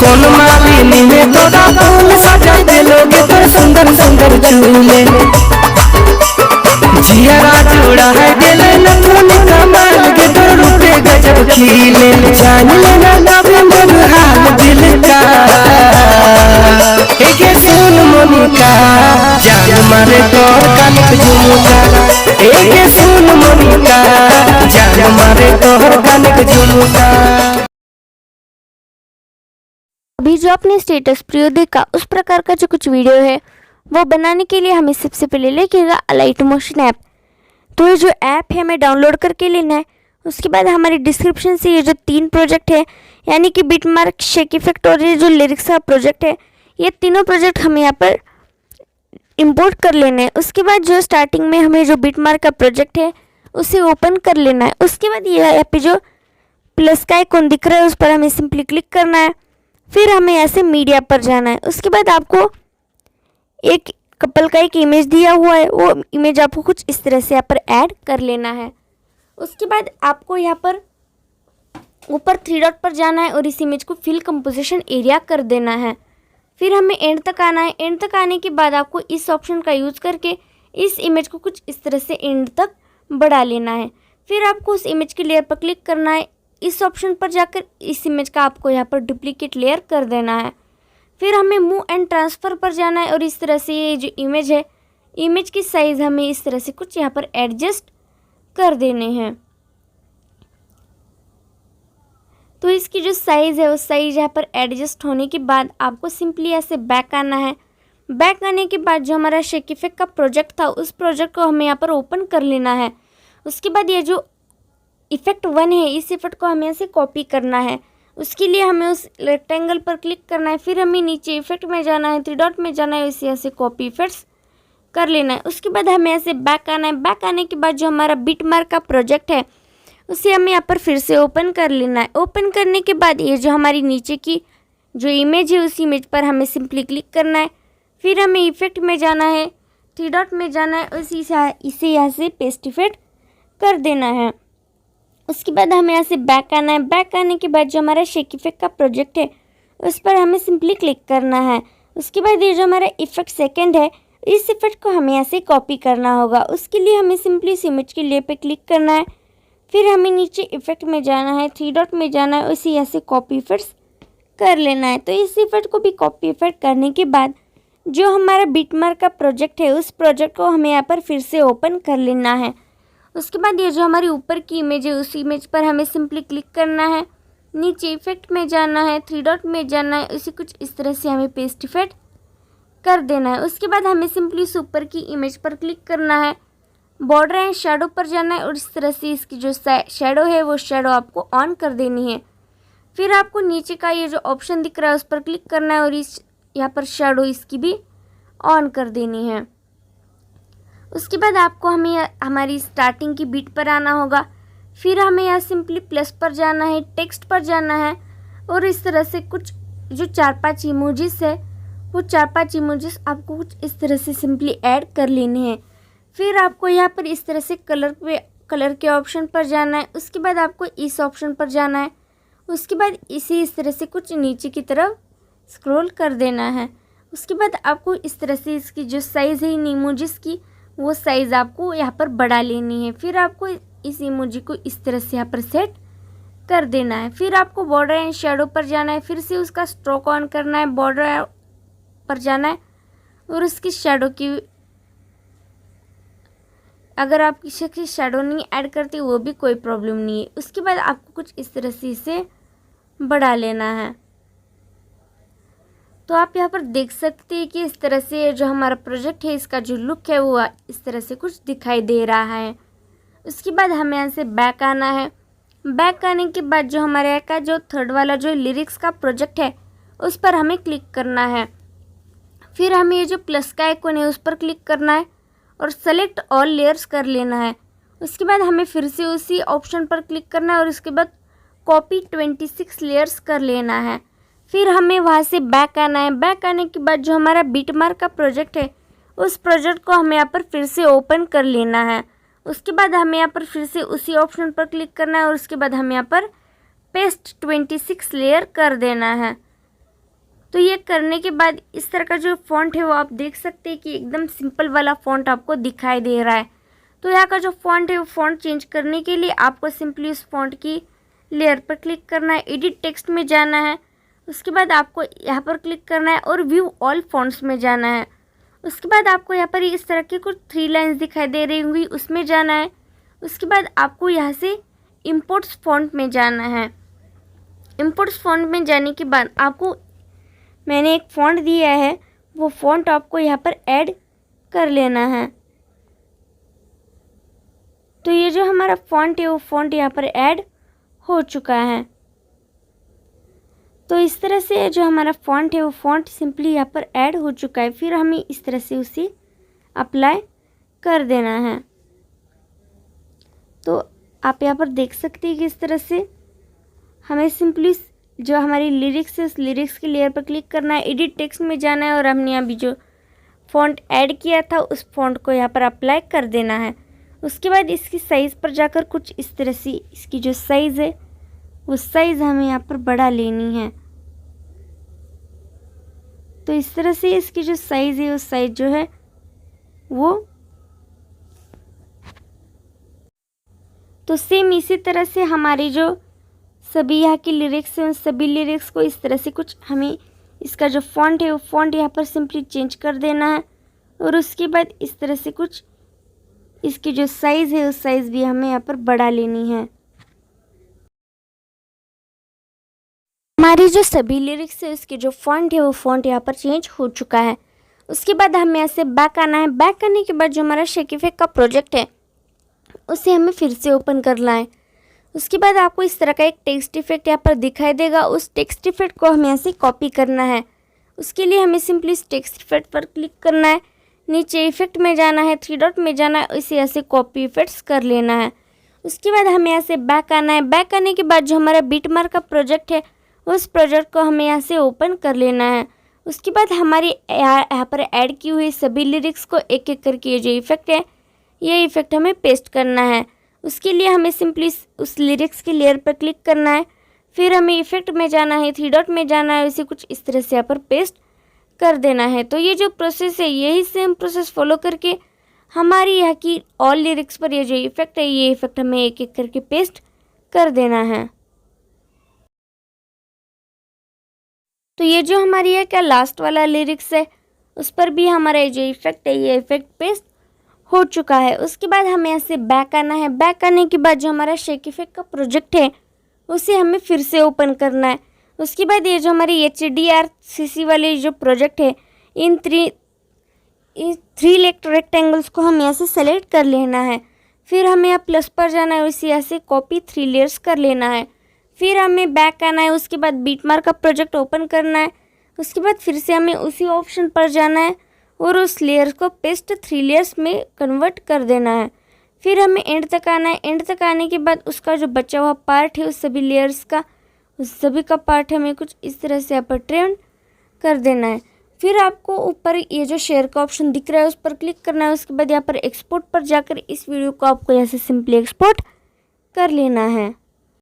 कौन मालिनी में तोरा फूल सजा देलोगे तो सुंदर सुंदर झूले जियरा जोड़ा है दिल न तूने कमाल के तो रूपे गजब खिले जान लेना कभी मन हाल दिल का एक सुन मोनिका जान मारे तोर कनक झुमका एक सुन मोनिका जान मारे तोर कनक झुमका। अभी जो आपने स्टेटस प्रियो देखा उस प्रकार का जो कुछ वीडियो है वो बनाने के लिए हमें सबसे पहले लेकेगा लाइट मोशन ऐप। तो ये जो ऐप है हमें डाउनलोड करके लेना है। उसके बाद हमारी डिस्क्रिप्शन से ये जो 3 प्रोजेक्ट है यानी कि बिटमार्क, शेक इफेक्ट और ये जो लिरिक्स का प्रोजेक्ट है, ये तीनों प्रोजेक्ट हमें यहाँ पर इंपोर्ट कर लेना है। उसके बाद जो स्टार्टिंग में हमें जो बिटमार्क का प्रोजेक्ट है उसे ओपन कर लेना है। उसके बाद ये यहाँ पे जो प्लस का आइकॉन दिख रहा है उस पर हमें सिंपली क्लिक करना है। फिर हमें ऐसे मीडिया पर जाना है। उसके बाद आपको एक कपल का एक इमेज दिया हुआ है, वो इमेज आपको कुछ इस तरह से यहाँ पर ऐड कर लेना है। उसके बाद आपको यहाँ पर ऊपर 3 डॉट पर जाना है और इस इमेज को फिल कंपोजिशन एरिया कर देना है। फिर हमें एंड तक आना है। एंड तक आने के बाद आपको इस ऑप्शन का यूज़ करके इस इमेज को कुछ इस तरह से एंड तक बढ़ा लेना है। फिर आपको उस इमेज की लेयर पर क्लिक करना है। इस ऑप्शन पर जाकर इस इमेज का आपको यहाँ पर डुप्लीकेट लेयर कर देना है। फिर हमें मूव एंड ट्रांसफ़र पर जाना है और इस तरह से ये जो इमेज है, इमेज की साइज़ हमें इस तरह से कुछ यहाँ पर एडजस्ट कर देने हैं। तो इसकी जो साइज़ है उस साइज़ यहाँ पर एडजस्ट होने के बाद आपको सिंपली ऐसे बैक आना है। बैक आने के बाद जो हमारा शेक इफेक्ट का प्रोजेक्ट था उस प्रोजेक्ट को हमें यहाँ पर ओपन कर लेना है। उसके बाद ये जो इफेक्ट 1 है इस इफेक्ट को हमें ऐसे कॉपी करना है। उसके लिए हमें उस रेक्टेंगल पर क्लिक करना है। फिर हमें नीचे इफेक्ट में जाना है, 3 डॉट में जाना है, इसे ऐसे कॉपी इफेक्ट्स कर लेना है। उसके बाद हमें ऐसे बैक आना है। बैक आने के बाद जो हमारा बिटमार्क का प्रोजेक्ट है उसे हमें यहाँ पर फिर से ओपन कर लेना है। ओपन करने के बाद ये जो हमारी नीचे की जो इमेज है उस इमेज पर हमें सिंपली क्लिक करना है। फिर हमें इफेक्ट में जाना है, 3 डॉट में जाना है, इसे यहाँ से पेस्ट इफेक्ट कर देना है। उसके बाद हमें यहाँ से बैक आना है। बैक आने के बाद जो हमारा शेक इफेक्ट का प्रोजेक्ट है उस पर हमें सिंपली क्लिक करना है। उसके बाद ये जो हमारा इफेक्ट सेकंड है इस इफेक्ट को हमें ऐसे कॉपी करना होगा। उसके लिए हमें सिंपली इस इमेज के लेयर पे क्लिक करना है। फिर हमें नीचे इफेक्ट में जाना है, 3 डॉट में जाना है, उसे ऐसे कॉपी इफेक्ट्स कर लेना है। तो इस इफेक्ट को भी कॉपी इफेक्ट करने के बाद जो हमारा बिटमार्क का प्रोजेक्ट है उस प्रोजेक्ट को हमें यहाँ पर फिर से ओपन कर लेना है। उसके बाद ये जो हमारी ऊपर की इमेज है उस इमेज पर हमें सिंपली क्लिक करना है, नीचे इफेक्ट में जाना है, 3 डॉट में जाना है, उसे कुछ इस तरह से हमें पेस्ट इफेक्ट कर देना है। उसके बाद हमें सिंपली इस ऊपर की इमेज पर क्लिक करना है, बॉर्डर एंड शेडो पर जाना है और इस तरह से इसकी जो शेडो है वो शेडो आपको ऑन कर देनी है। फिर आपको नीचे का ये जो ऑप्शन दिख रहा है उस पर क्लिक करना है और इस यहाँ पर शेडो इसकी भी ऑन कर देनी है। उसके बाद आपको हमें हमारी स्टार्टिंग की बीट पर आना होगा। फिर हमें यहाँ सिंपली प्लस पर जाना है, टेक्स्ट पर जाना है और इस तरह से कुछ जो 4-5 इमोजीज है वो 4-5 इमोजीज आपको कुछ इस तरह से सिंपली ऐड कर लेने हैं। फिर आपको यहाँ पर इस तरह से कलर के ऑप्शन पर जाना है। उसके बाद आपको इस ऑप्शन पर जाना है। उसके बाद इसे इस तरह से कुछ नीचे की तरफ स्क्रॉल कर देना है। उसके बाद आपको इस तरह से इसकी जो साइज़ है इन इमोजीज की वो साइज़ आपको यहाँ पर बढ़ा लेनी है। फिर आपको इस इमोजी को इस तरह से यहाँ पर सेट कर देना है। फिर आपको बॉर्डर एंड शेडो पर जाना है, फिर से उसका स्ट्रोक ऑन करना है, बॉर्डर पर जाना है और उसकी शेडो की अगर आप किसी की शेडो नहीं ऐड करते वो भी कोई प्रॉब्लम नहीं है। उसके बाद आपको कुछ इस तरह से इसे बढ़ा लेना है। तो आप यहाँ पर देख सकते हैं कि इस तरह से जो हमारा प्रोजेक्ट है इसका जो लुक है वो इस तरह से कुछ दिखाई दे रहा है। उसके बाद हमें यहाँ से बैक आना है। बैक आने के बाद जो हमारे यहाँ का जो थर्ड वाला जो लिरिक्स का प्रोजेक्ट है उस पर हमें क्लिक करना है। फिर हमें ये जो प्लस का आइकॉन है उस पर क्लिक करना है और सेलेक्ट ऑल लेयर्स कर लेना है। उसके बाद हमें फिर से उसी ऑप्शन पर क्लिक करना है और उसके बाद कॉपी 26 लेयर्स कर लेना है। फिर हमें वहाँ से बैक आना है। बैक आने के बाद जो हमारा बिटमार्क का प्रोजेक्ट है उस प्रोजेक्ट को हमें यहाँ पर फिर से ओपन कर लेना है। उसके बाद हमें यहाँ पर फिर से उसी ऑप्शन पर क्लिक करना है और उसके बाद हमें यहाँ पर पेस्ट 26 लेयर कर देना है। तो ये करने के बाद इस तरह का जो फ़ॉन्ट है वो आप देख सकते हैं कि एकदम सिंपल वाला फ़ॉन्ट आपको दिखाई दे रहा है। तो यहाँ का जो फ़ॉन्ट है वो फ़ॉन्ट चेंज करने के लिए आपको सिंपली उस फ़ॉन्ट की लेयर पर क्लिक करना है, एडिट टेक्स्ट में जाना है। उसके बाद आपको यहाँ पर क्लिक करना है और व्यू ऑल फ़ॉन्ट्स में जाना है। उसके बाद आपको यहाँ पर इस तरह की कुछ 3 लाइन्स दिखाई दे रही होंगी, उसमें जाना है। उसके बाद आपको यहाँ से इम्पोर्ट्स फ़ॉन्ट में जाना है। इम्पोर्ट्स फ़ॉन्ट में जाने के बाद आपको मैंने एक फ़ॉन्ट दिया है, वो फ़ॉन्ट आपको यहाँ पर ऐड कर लेना है। तो ये जो हमारा फ़ॉन्ट है वो फ़ॉन्ट यहाँ पर ऐड हो चुका है। तो इस तरह से जो हमारा फ़ॉन्ट है वो फ़ॉन्ट सिंपली यहाँ पर ऐड हो चुका है। फिर हमें इस तरह से उसे अप्लाई कर देना है। तो आप यहाँ पर देख सकते हैं कि इस तरह से हमें सिंपली जो हमारी लिरिक्स है उस लिरिक्स की लेयर पर क्लिक करना है, एडिट टेक्स्ट में जाना है और हमने अभी जो फ़ॉन्ट ऐड किया था उस फ़ॉन्ट को यहाँ पर अप्लाई कर देना है। उसके बाद इसकी साइज़ पर जाकर कुछ इस तरह से इसकी जो साइज़ है वो साइज़ हमें यहाँ पर बढ़ा लेनी है। तो इस तरह से इसकी जो साइज़ है वो साइज़ जो है वो तो सेम इसी तरह से हमारी जो सभी यहाँ की लिरिक्स हैं उन सभी लिरिक्स को इस तरह से कुछ हमें इसका जो फ़ॉन्ट है वो फ़ॉन्ट यहाँ पर सिंपली चेंज कर देना है। और उसके बाद इस तरह से कुछ इसकी जो साइज़ है उस साइज़ भी हमें यहाँ पर बढ़ा लेनी है। हमारी जो सभी लिरिक्स है उसकी जो फ़ॉन्ट है वो फ़ॉन्ट यहाँ पर चेंज हो चुका है। उसके बाद हमें यहाँ से बैक आना है। बैक करने के बाद जो हमारा शेक इफेक्ट का प्रोजेक्ट है उसे हमें फिर से ओपन करना है। उसके बाद आपको इस तरह का एक टेक्स्ट इफेक्ट यहाँ पर दिखाई देगा, उस टेक्स्ट इफेक्ट को हमें यहाँ से कॉपी करना है। उसके लिए हमें सिंपली इस टेक्स्ट इफेक्ट पर क्लिक करना है, नीचे इफेक्ट में जाना है, 3 डॉट में जाना है, इसे ऐसे कॉपी इफेक्ट्स कर लेना है। उसके बाद हमें यहाँ से बैक आना है। बैक आने के बाद जो हमारा बीटमार्क का प्रोजेक्ट है उस प्रोजेक्ट को हमें यहाँ से ओपन कर लेना है। उसके बाद हमारी यहाँ पर ऐड की हुई सभी लिरिक्स को एक एक करके ये जो इफेक्ट है ये इफेक्ट हमें पेस्ट करना है। उसके लिए हमें सिंपली उस लिरिक्स की लेयर पर क्लिक करना है, फिर हमें इफेक्ट में जाना है, 3 डॉट में जाना है, इसे कुछ इस तरह से यहाँ पर पेस्ट कर देना है। तो ये जो प्रोसेस है यही सेम प्रोसेस फॉलो करके हमारी यहाँ की ऑल लिरिक्स पर ये जो इफेक्ट है ये इफेक्ट हमें एक एक करके पेस्ट कर देना है। तो ये जो हमारी है क्या लास्ट वाला लिरिक्स है उस पर भी हमारा ये जो इफेक्ट है ये इफेक्ट पेस्ट हो चुका है। उसके बाद हमें यहाँ से बैक आना है। बैक आने के बाद जो हमारा शेक इफेक्ट का प्रोजेक्ट है उसे हमें फिर से ओपन करना है। उसके बाद ये जो हमारी HDRCC वाले जो प्रोजेक्ट है इन 3 रेक्टेंगल्स को हम यहाँ से सेलेक्ट कर लेना है। फिर हमें यहाँ प्लस पर जाना है, उसे यहाँ से कॉपी 3 लेयर्स कर लेना है। फिर हमें बैक आना है। उसके बाद बीटमार्क का प्रोजेक्ट ओपन करना है। उसके बाद फिर से हमें उसी ऑप्शन पर जाना है और उस लेयर को पेस्ट 3 लेयर्स में कन्वर्ट कर देना है। फिर हमें एंड तक आना है। एंड तक आने के बाद उसका जो बचा हुआ पार्ट है उस सभी लेयर्स का उस सभी का पार्ट हमें कुछ इस तरह से यहाँ पर ट्रिम कर देना है। फिर आपको ऊपर ये जो शेयर का ऑप्शन दिख रहा है उस पर क्लिक करना है। उसके बाद यहाँ पर एक्सपोर्ट पर जाकर इस वीडियो को आपको यहाँ से सिंपली एक्सपोर्ट कर लेना है।